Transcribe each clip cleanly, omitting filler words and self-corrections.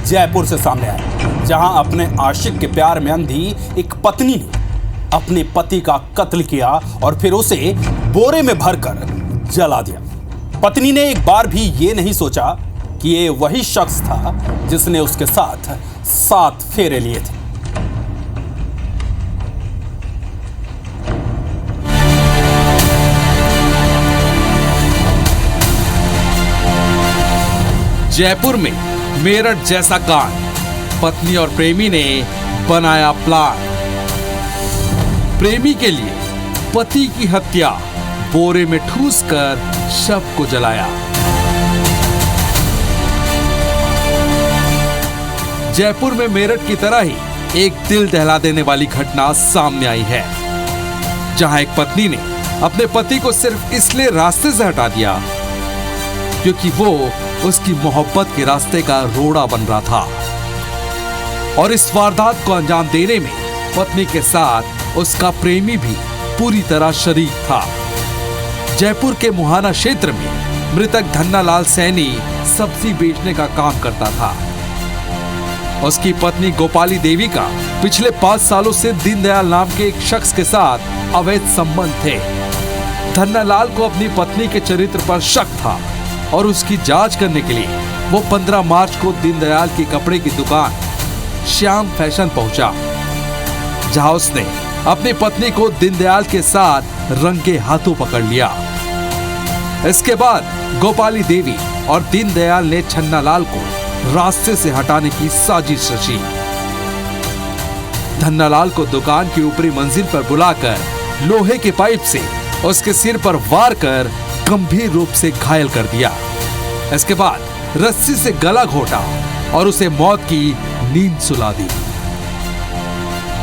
जयपुर से सामने आया, जहां अपने आशिक के प्यार में अंधी एक पत्नी ने अपने पति का कत्ल किया और फिर उसे बोरे में भरकर जला दिया। पत्नी ने एक बार भी ये नहीं सोचा कि ये वही शख्स था जिसने उसके साथ 7 फेरे लिए थे। जयपुर में मेरठ जैसा कांड, पत्नी और प्रेमी ने बनाया प्लान। प्रेमी के लिए पति की हत्या, बोरे में ठूसकर शव को जलाया। जयपुर में मेरठ की तरह ही एक दिल दहला देने वाली घटना सामने आई है, जहां एक पत्नी ने अपने पति को सिर्फ इसलिए रास्ते से हटा दिया क्योंकि वो उसकी मोहब्बत के रास्ते का रोड़ा बन रहा था। और इस वारदात को अंजाम देने में पत्नी के साथ उसका प्रेमी भी पूरी तरह शरीक था। जयपुर के मुहाना क्षेत्र में मृतक धन्नालाल सैनी सब्जी बेचने का काम करता था। उसकी पत्नी गोपाली देवी का पिछले 5 सालों से दीनदयाल नाम के एक शख्स के साथ अवैध संबंध थे। धन्नालाल को अपनी पत्नी के चरित्र पर शक था और उसकी जांच करने के लिए वो 15 मार्च को दीनदयाल की कपड़े की दुकान श्याम फैशन पहुंचा, जहां उसने अपनी पत्नी को दीनदयाल के साथ रंगे हाथों पकड़ लिया। इसके बाद गोपाली देवी और दीनदयाल ने छन्नालाल को रास्ते से हटाने की साजिश रची। धन्नालाल को दुकान की ऊपरी मंजिल पर बुलाकर लोहे के पाइप से उसके सिर पर वार कर गंभीर रूप से घायल कर दिया। इसके बाद रस्सी से गला घोटा और उसे मौत की नींद सुला दी।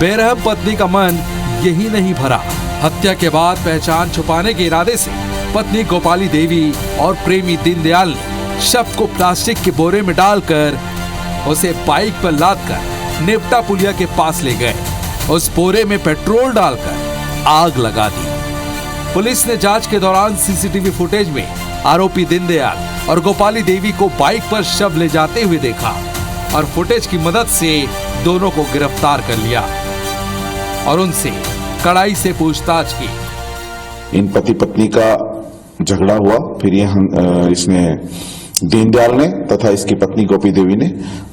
बेरहम पत्नी का मन यही नहीं भरा। हत्या के बाद पहचान छुपाने के इरादे से पत्नी गोपाली देवी और प्रेमी दीनदयाल ने शव को प्लास्टिक के बोरे में डालकर उसे बाइक पर लादकर नेवटा पुलिया के पास ले गए। उस बोरे में पेट्रोल डालकर आग लगा दी। पुलिस ने जांच के दौरान सीसीटीवी फुटेज में आरोपी दीनदयाल और गोपाली देवी को बाइक पर शव ले जाते हुए देखा और फुटेज की मदद से दोनों को गिरफ्तार कर लिया और उनसे कड़ाई से पूछताछ की। इन पति पत्नी का झगड़ा हुआ, फिर इसने दीनदयाल ने तथा इसकी पत्नी गोपी देवी ने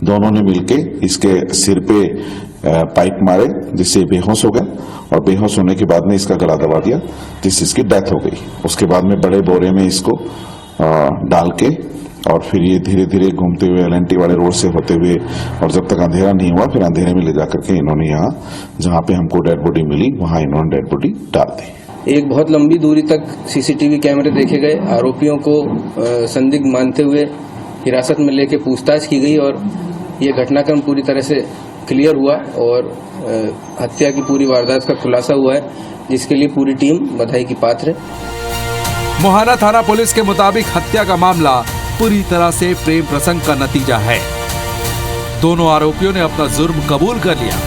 दोनों ने मिलके इसके सिर पे पाइप मारे, जिससे बेहोश हो गया और बेहोश होने के बाद में इसका गला दबा दिया, जिससे इसकी डेथ हो गई। उसके बाद में बड़े बोरे में इसको डाल के और फिर ये धीरे धीरे घूमते हुए LNT वाले रोड से होते हुए और जब तक अंधेरा नहीं हुआ फिर अंधेरे में ले जाकर के इन्होंने यहाँ जहाँ पे हमको डेड बॉडी मिली वहाँ इन्होंने डेड बॉडी डाल दी। एक बहुत लंबी दूरी तक सीसीटीवी कैमरे देखे गए। आरोपियों को संदिग्ध मानते हुए हिरासत में लेके पूछताछ की गई और ये घटनाक्रम पूरी तरह से क्लियर हुआ और हत्या की पूरी वारदात का खुलासा हुआ है, जिसके लिए पूरी टीम बधाई की पात्र है। मुहाना थाना पुलिस के मुताबिक हत्या का मामला पूरी तरह से प्रेम प्रसंग का नतीजा है। दोनों आरोपियों ने अपना जुर्म कबूल कर लिया।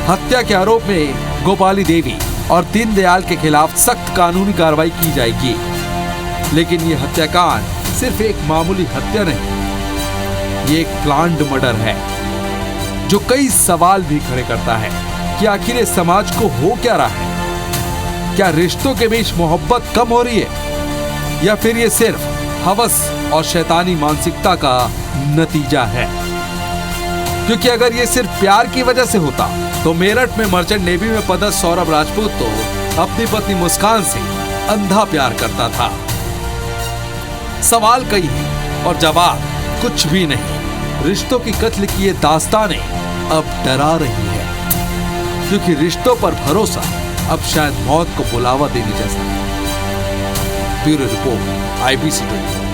हत्या के आरोप में गोपाली देवी और दीनदयाल के खिलाफ सख्त कानूनी कार्रवाई की जाएगी। लेकिन ये हत्याकांड सिर्फ एक मामूली हत्या नहीं, ये एक प्लान्ड मर्डर है जो कई सवाल भी खड़े करता है कि आखिर इस समाज को हो क्या रहा है। क्या रिश्तों के बीच मोहब्बत कम हो रही है या फिर ये सिर्फ हवस और शैतानी मानसिकता का नतीजा है? क्योंकि अगर ये सिर्फ प्यार की वजह से होता तो मेरठ में मर्चेंट नेवी में पदस्थ सौरभ राजपूत तो अपनी पत्नी मुस्कान से अंधा प्यार करता था। सवाल कई है और जवाब कुछ भी नहीं। रिश्तों की कत्ल की ये दास्तानें अब डरा रही है, क्योंकि रिश्तों पर भरोसा अब शायद मौत को बुलावा देने जैसा है। Bureau report IBC 24।